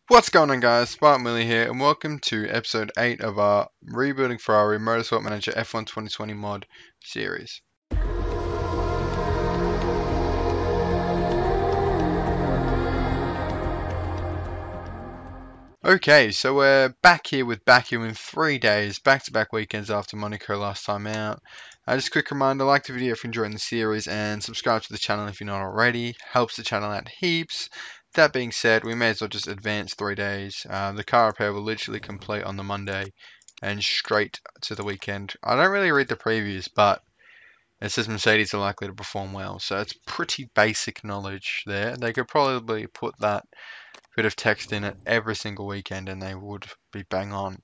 What's going on, guys? Spartan Willie here, and welcome to episode 8 of our Rebuilding Ferrari Motorsport Manager F1 2020 mod series. Okay, so we're back here with Baku in 3 days, back-to-back weekends after Monaco last time out. Just a quick reminder, like the video if you're enjoying the series, and subscribe to the channel if you're not already. Helps the channel out heaps. That being said, we may as well just advance 3 days. The car repair will literally complete on the Monday and straight to the weekend. I don't really read the previews, but it says Mercedes are likely to perform well, so it's pretty basic knowledge there. They could probably put that bit of text in it every single weekend and they would be bang on.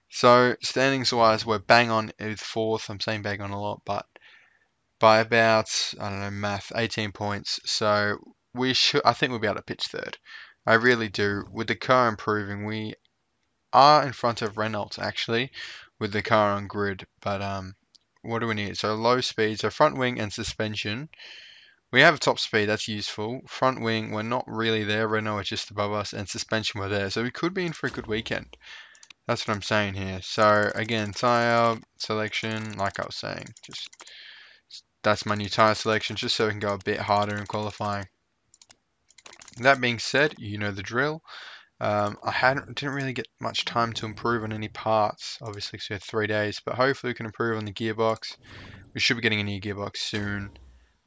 So standings wise, we're bang on with fourth. I'm saying bang on a lot, but by about, I don't know, math, 18 points. So I think we'll be able to pitch third. I really do. With the car improving, we are in front of Renault actually, with the car on grid. But what do we need? So low speed, so front wing and suspension. We have a top speed, that's useful. Front wing, we're not really there. Renault is just above us, and suspension, we're there. So we could be in for a good weekend. That's what I'm saying here. So again, tyre selection, like I was saying, that's my new tyre selection, just so we can go a bit harder in qualifying. That being said, you know the drill. Didn't really get much time to improve on any parts, obviously, so 3 days, but hopefully we can improve on the gearbox. We should be getting a new gearbox soon.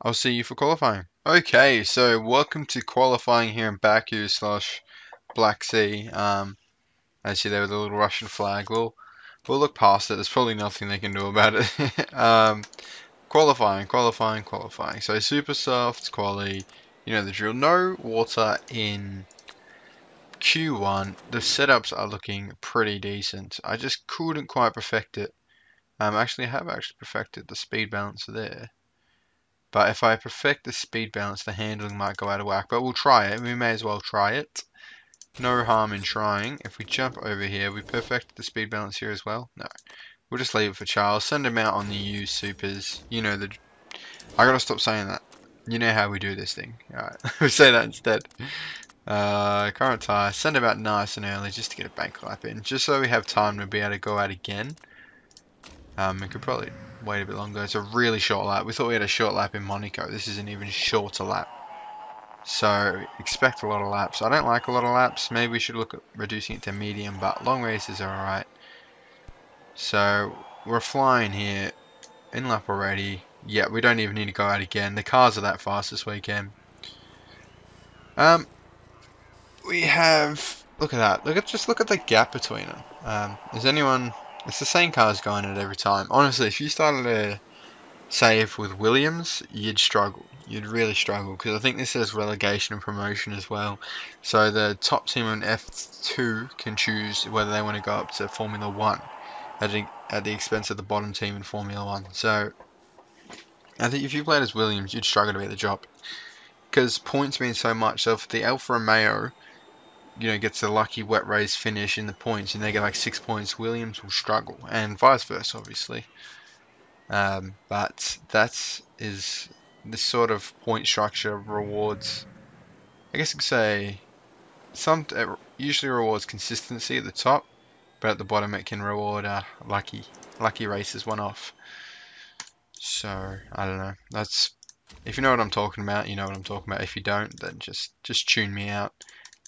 I'll see you for qualifying. Okay, so welcome to qualifying here in Baku / Black Sea. I see there with a little Russian flag. We'll look past it. There's probably nothing they can do about it. Qualifying. So super soft quali. You know the drill. No water in Q1. The setups are looking pretty decent. I just couldn't quite perfect it. Actually, I have actually perfected the speed balance there. But if I perfect the speed balance, the handling might go out of whack. But we'll try it. We may as well try it. No harm in trying. If we jump over here, we perfect the speed balance here as well. No. We'll just leave it for Charles. Send him out on the used supers. You know the... I gotta stop saying that. You know how we do this thing. Alright, we'll say that instead. Current tire. Send him out nice and early just to get a bank lap in. Just so we have time to be able to go out again. We could probably wait a bit longer. It's a really short lap. We thought we had a short lap in Monaco. This is an even shorter lap. So expect a lot of laps. I don't like a lot of laps. Maybe we should look at reducing it to medium, but long races are alright. So we're flying here. In lap already. Yeah, we don't even need to go out again. The cars are that fast this weekend. We have... Look at that. Just look at the gap between them. Is anyone... It's the same cars going at it every time. Honestly, if you started a save with Williams, you'd struggle. You'd really struggle, because I think this is relegation and promotion as well. So the top team in F2 can choose whether they want to go up to Formula 1 at the expense of the bottom team in Formula 1. So I think if you played as Williams, you'd struggle to get the job, because points mean so much. So if the Alfa Romeo, you know, gets a lucky wet race finish in the points and they get like 6 points, Williams will struggle, and vice versa, obviously. But that is this sort of point structure rewards, I guess you could say, it usually rewards consistency at the top, but at the bottom it can reward lucky races one off. So I don't know. That's, if you know what I'm talking about, you know what I'm talking about. If you don't, then just tune me out.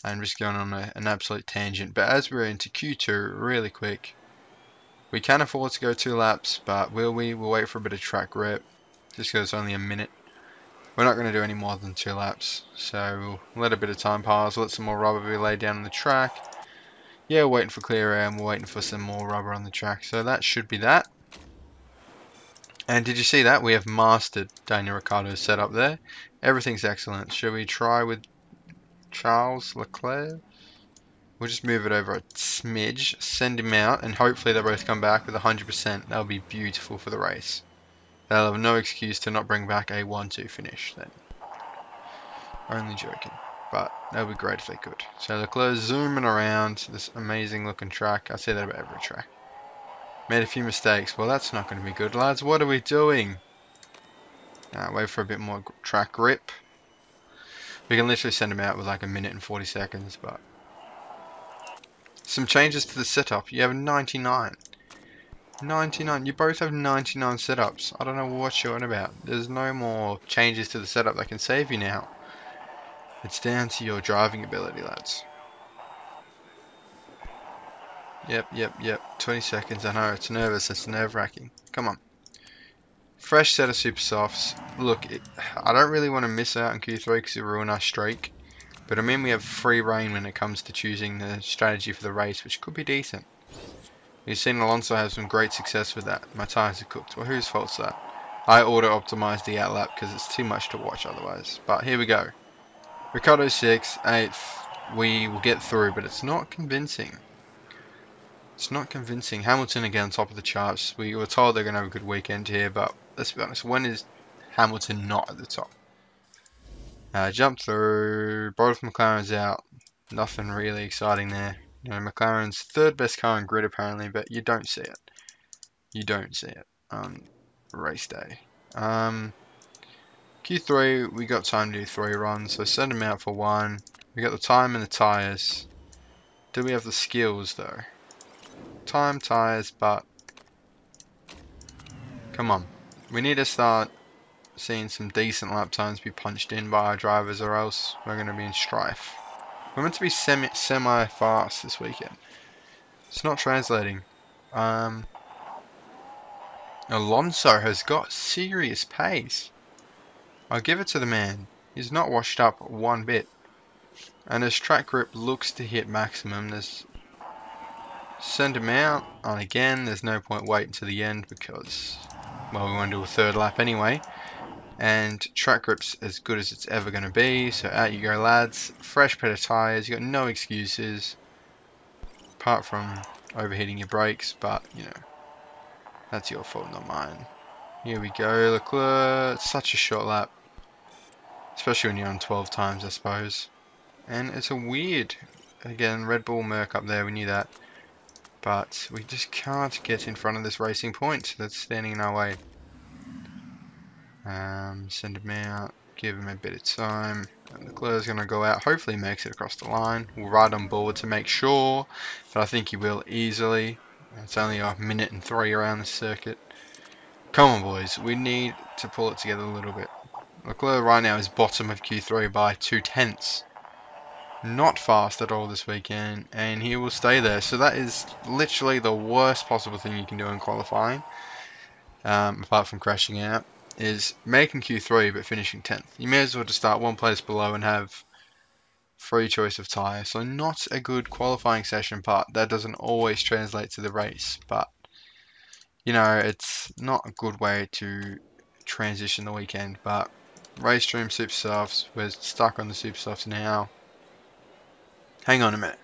I'm just going on an absolute tangent. But as we're into Q2 really quick, we can afford to go 2 laps, but will we? We'll wait for a bit of track rep, just because it's only a minute. We're not going to do any more than 2 laps, so we'll let a bit of time pass, let some more rubber be laid down on the track. Yeah, we're waiting for clear air, and we're waiting for some more rubber on the track, so that should be that. And did you see that? We have mastered Daniel Ricciardo's setup there. Everything's excellent. Shall we try with Charles Leclerc? We'll just move it over a smidge, send him out, and hopefully they both come back with 100%. That'll be beautiful for the race. They'll have no excuse to not bring back a 1-2 finish then. Only joking. But that would be great if they could. So Leclerc zooming around this amazing looking track. I say that about every track. Made a few mistakes. Well, that's not going to be good, lads. What are we doing? Wait for a bit more track grip. We can literally send him out with like a minute and 40 seconds, but Some changes to the setup. You have 99. 99. You both have 99 setups. I don't know what you're on about. There's no more changes to the setup that can save you now. It's down to your driving ability, lads. Yep. 20 seconds. I know, it's nervous. It's nerve-wracking. Come on. Fresh set of super softs. Look, I don't really want to miss out on Q3 because it'll ruin our streak. But I mean, we have free reign when it comes to choosing the strategy for the race, which could be decent. You've seen Alonso have some great success with that. My tyres are cooked. Well, whose fault's that? I auto-optimised the outlap because it's too much to watch otherwise. But here we go. Ricciardo 6th, 8th. We will get through, but it's not convincing. It's not convincing. Hamilton again on top of the charts. We were told they're going to have a good weekend here, but let's be honest. When is Hamilton not at the top? Jump through. Both McLaren's out. Nothing really exciting there. You know, McLaren's third best car in grid apparently, but you don't see it. You don't see it on race day. Q3, we got time to do 3 runs, so send him out for 1. We got the time and the tyres. Do we have the skills though? Time, tyres, but come on. We need to start seeing some decent lap times be punched in by our drivers, or else we're going to be in strife. We're meant to be semi-fast this weekend. It's not translating. Alonso has got serious pace. I'll give it to the man. He's not washed up one bit. And his track grip looks to hit maximum. Send him out. And again, there's no point waiting to the end because, well, we want to do a 3rd lap anyway. And track grip's as good as it's ever going to be. So out you go, lads. Fresh pair of tyres. You got no excuses. Apart from overheating your brakes. But, you know, that's your fault, not mine. Here we go, Leclerc. It's such a short lap. Especially when you're on 12 times, I suppose. And it's a weird, again, Red Bull Merc up there, we knew that. But we just can't get in front of this racing point that's standing in our way. Send him out, give him a bit of time. And Leclerc's going to go out, hopefully he makes it across the line. We'll ride on board to make sure, but I think he will easily. It's only a minute and 3 around the circuit. Come on, boys, we need to pull it together a little bit. Leclerc right now is bottom of Q3 by 2/10. Not fast at all this weekend, and he will stay there. So that is literally the worst possible thing you can do in qualifying, apart from crashing out, is making Q3 but finishing 10th. You may as well just start one place below and have free choice of tyre. So not a good qualifying session, but that doesn't always translate to the race. But, you know, it's not a good way to transition the weekend. But race stream super softs, we're stuck on the super softs now. Hang on a minute.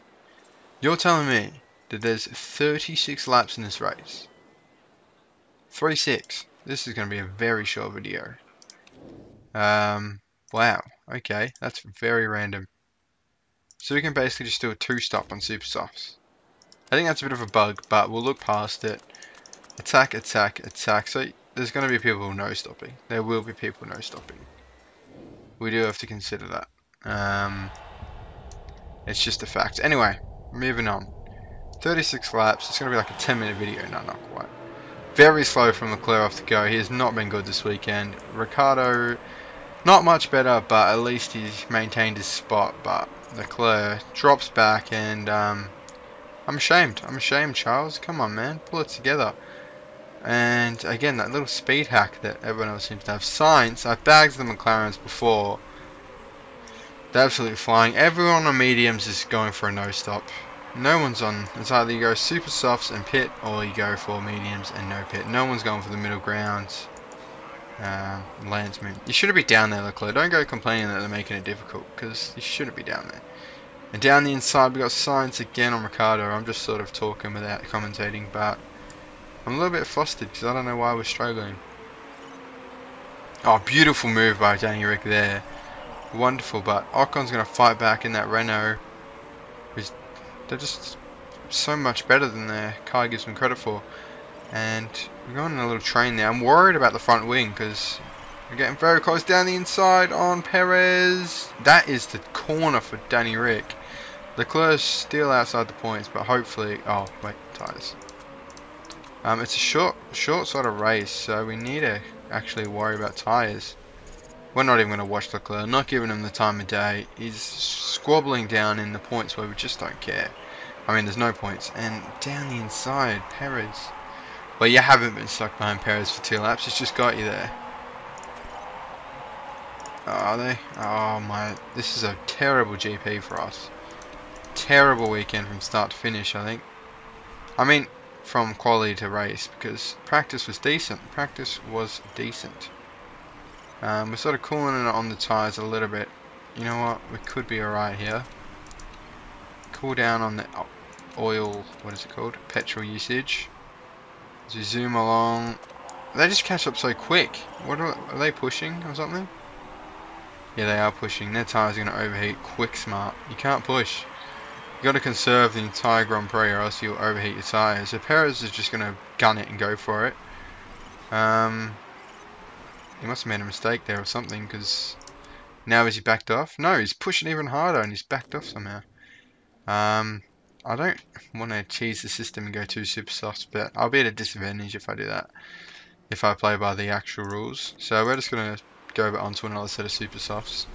You're telling me that there's 36 laps in this race? 36. This is going to be a very short video. Wow. Okay, that's very random. So we can basically just do a 2-stop on super softs. I think that's a bit of a bug, but we'll look past it. Attack, attack, attack. So there's going to be people no stopping. There will be people no stopping. We do have to consider that. It's just a fact. Anyway, moving on. 36 laps. It's going to be like a 10-minute video. No, not quite. Very slow from Leclerc off the go. He has not been good this weekend. Ricciardo, not much better, but at least he's maintained his spot. But Leclerc drops back, and I'm ashamed. I'm ashamed, Charles. Come on, man. Pull it together. And again, that little speed hack that everyone else seems to have. Sainz, I bagged the McLarens before. They're absolutely flying. Everyone on mediums is going for a no-stop. No one's on. It's either you go super softs and pit, or you go for mediums and no pit. No one's going for the middle ground. Landsman. You shouldn't be down there, Leclerc. Don't go complaining that they're making it difficult, because you shouldn't be down there. And down the inside, we got Sainz again on Ricciardo. I'm just sort of talking without commentating, but I'm a little bit flustered because I don't know why we're struggling. Oh, beautiful move by Danny Rick there. Wonderful, but Ocon's going to fight back in that Renault. They're just so much better than their car gives them credit for. And we're going on a little train there. I'm worried about the front wing because we're getting very close down the inside on Perez. That is the corner for Danny Rick. Leclerc's still outside the points, but hopefully... Oh, wait, tyres. It's a short sort of race, so we need to actually worry about tyres. We're not even going to watch Leclerc, not giving him the time of day. He's squabbling down in the points where we just don't care. I mean, there's no points. And down the inside, Perez. Well, you haven't been stuck behind Perez for 2 laps, it's just got you there. Oh, are they? Oh my, this is a terrible GP for us. Terrible weekend from start to finish, I think. I mean, from quality to race, because practice was decent. We're sort of cooling it on the tyres a little bit. You know what? We could be alright here. Cool down on the oil, what is it called? Petrol usage. As we zoom along. They just catch up so quick. What are they pushing or something? Yeah, they are pushing. Their tyres are going to overheat quick smart. You can't push. You got to conserve the entire Grand Prix or else you'll overheat your tyres. So Perez is just going to gun it and go for it. He must have made a mistake there or something, because now is he backed off? No, he's pushing even harder and he's backed off somehow. I don't want to cheese the system and go too super softs, but I'll be at a disadvantage if I do that. If I play by the actual rules. So we're just going to go onto another set of super softs.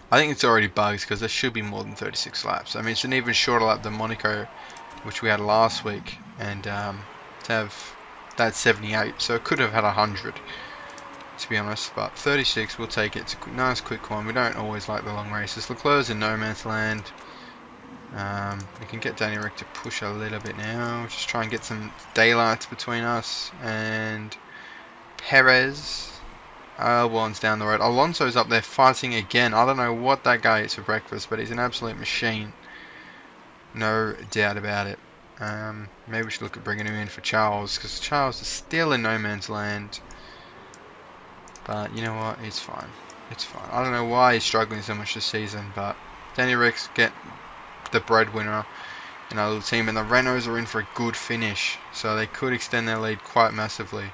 I think it's already bugs because there should be more than 36 laps. I mean, it's an even shorter lap than Monaco, which we had last week, and to have that 78, so it could have had 100 to be honest, but 36 we'll take it. It's a nice quick one. We don't always like the long races. Leclerc's in no man's land. We can get Danny Rick to push a little bit now, just try and get some daylight between us and Perez. Albon's down the road. Alonso's up there fighting again. I don't know what that guy eats for breakfast, but he's an absolute machine. No doubt about it. Maybe we should look at bringing him in for Charles, because Charles is still in no man's land. But you know what? It's fine. It's fine. I don't know why he's struggling so much this season, but Danny Rick's get the breadwinner in our little team, and the Renaults are in for a good finish, so they could extend their lead quite massively.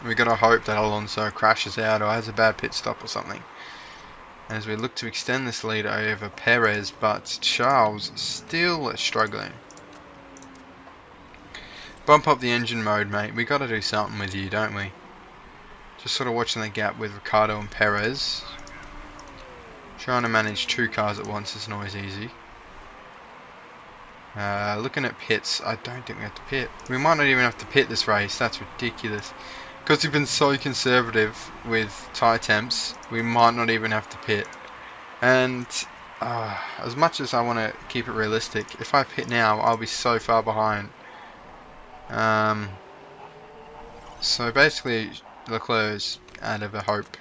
We gotta hope that Alonso crashes out or has a bad pit stop or something, as we look to extend this lead over Perez, but Charles still struggling. Bump up the engine mode, mate. We gotta do something with you, don't we? Just sort of watching the gap with Ricciardo and Perez. Trying to manage 2 cars at once isn't always easy. Looking at pits, I don't think we have to pit. We might not even have to pit this race. That's ridiculous. Because we've been so conservative with tyre temps, we might not even have to pit. And as much as I want to keep it realistic, if I pit now, I'll be so far behind. So basically, Leclerc's out of a hope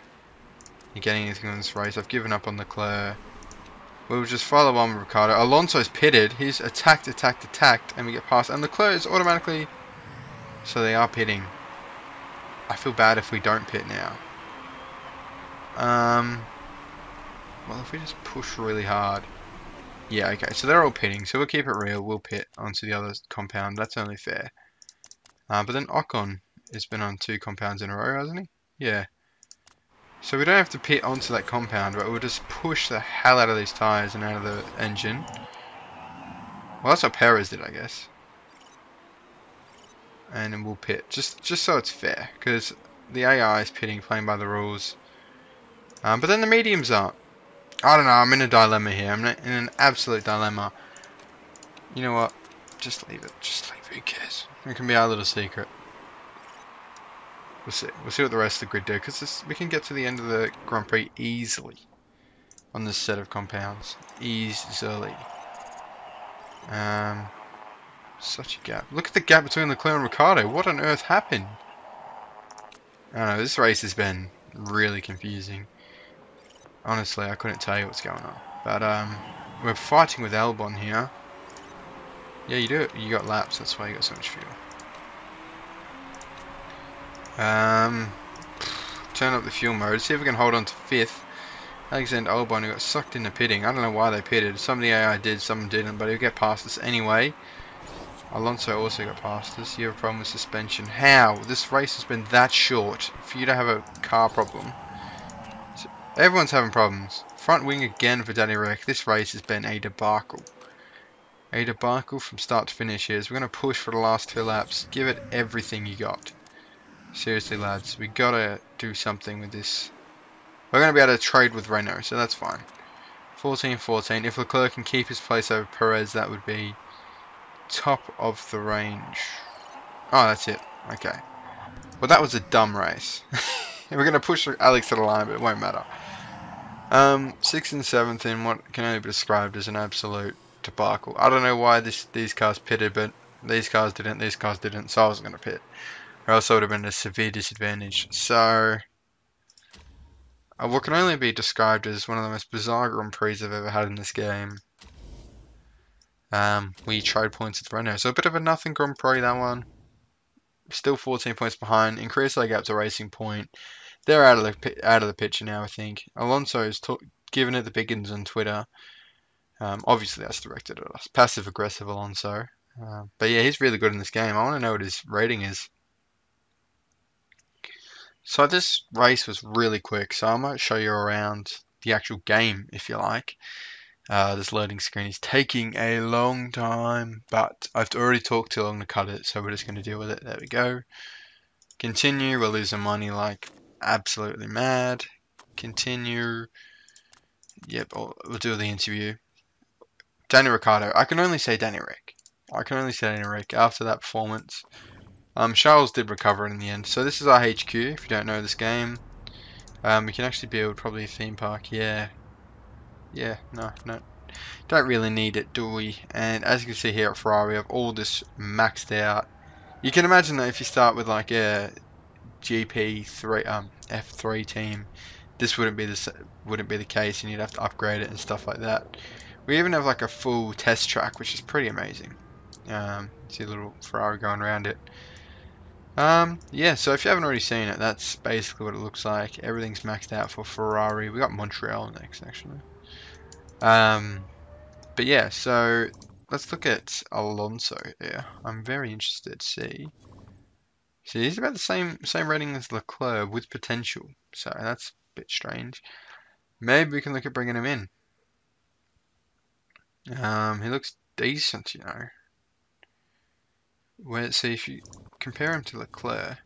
in getting anything on this race. I've given up on Leclerc. We'll just follow on with Ricciardo. Alonso's pitted. He's attacked, and we get past. And Leclerc is automatically... So they are pitting. I feel bad if we don't pit now. Well, if we just push really hard. Yeah, okay. So they're all pitting. So we'll keep it real. We'll pit onto the other compound. That's only fair. But then Ocon has been on 2 compounds in a row, hasn't he? Yeah. So we don't have to pit onto that compound, but we'll just push the hell out of these tyres and out of the engine. Well, that's what Perez did, I guess. And then we'll pit, just so it's fair, because the AI is pitting, playing by the rules. But then the mediums aren't. I don't know, I'm in a dilemma here. I'm in an absolute dilemma. You know what? Just leave it. Just leave it. Who cares? It can be our little secret. We'll see. We'll see what the rest of the grid do, because we can get to the end of the Grand Prix easily on this set of compounds. Easily. Such a gap. Look at the gap between Leclerc and Ricciardo. What on earth happened? I don't know. This race has been really confusing. Honestly, I couldn't tell you what's going on. But we're fighting with Albon here. Yeah, you do it. You got laps. That's why you got so much fuel. Turn up the fuel mode. See if we can hold on to 5th. Alexander Albon, who got sucked into pitting. I don't know why they pitted. Some of the AI did, some didn't, but he'll get past us anyway. Alonso also got past us. You have a problem with suspension. How? This race has been that short for you to have a car problem. So everyone's having problems. Front wing again for Danny Rick. This race has been a debacle. A debacle from start to finish here. So we're going to push for the last 2 laps. Give it everything you got. Seriously, lads. We got to do something with this. We're going to be able to trade with Renault, so that's fine. 14-14. If Leclerc can keep his place over Perez, that would be top of the range. Oh, that's it. Okay. Well, that was a dumb race. We're going to push Alex to the line, but it won't matter. 6th and 7th in what can only be described as an absolute debacle. I don't know why these cars pitted, but these cars didn't, so I wasn't going to pit. Or else I would have been at a severe disadvantage. So, what can only be described as one of the most bizarre Grand Prix I've ever had in this game. We trade points with Renault. So a bit of a nothing Grand Prix, that one. Still 14 points behind. Increase their gap to Racing Point. They're out of the picture now, I think. Alonso's given it the big uns on Twitter. Obviously, that's directed at us. Passive-aggressive Alonso. But yeah, he's really good in this game. I want to know what his rating is. So this race was really quick, so I might show you around the actual game, if you like. This loading screen is taking a long time, but I've already talked too long to cut it, so we're just going to deal with it. There we go. Continue. We're losing money like absolutely mad. Continue. Yep, we'll do the interview. Danny Ricciardo. I can only say Danny Rick. After that performance. Charles did recover in the end. So this is our HQ, if you don't know this game. We can actually build probably a theme park. Yeah, no. Don't really need it, do we? And as you can see here at Ferrari, we have all this maxed out. You can imagine that if you start with like a GP3, F3 team, this wouldn't be the case, and you'd have to upgrade it and stuff like that. We even have like a full test track, which is pretty amazing. See a little Ferrari going around it. Yeah, so if you haven't already seen it, that's basically what it looks like. Everything's maxed out for Ferrari. We got Montreal next, actually. But yeah, so let's look at Alonso here. I'm very interested to see. See, he's about the same rating as Leclerc with potential. So that's a bit strange. Maybe we can look at bringing him in. He looks decent, you know. Let's see if you compare him to Leclerc.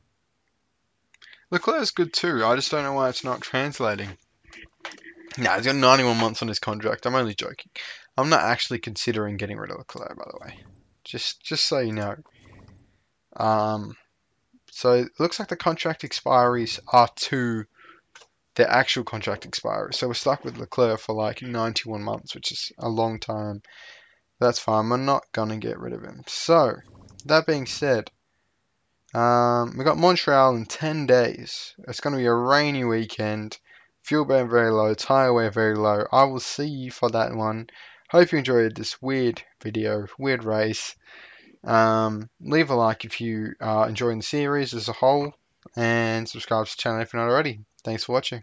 Leclerc's good too. I just don't know why it's not translating. Nah, he's got 91 months on his contract. I'm only joking. I'm not actually considering getting rid of Leclerc, by the way. Just so you know. So it looks like the contract expiries are to the actual contract expiry. So we're stuck with Leclerc for like 91 months, which is a long time. That's fine. We're not gonna get rid of him. So that being said, we got Montreal in 10 days. It's going to be a rainy weekend. Fuel burn very low, tire wear very low. I will see you for that one. Hope you enjoyed this weird video, weird race. Leave a like if you are enjoying the series as a whole, and subscribe to the channel if you're not already. Thanks for watching.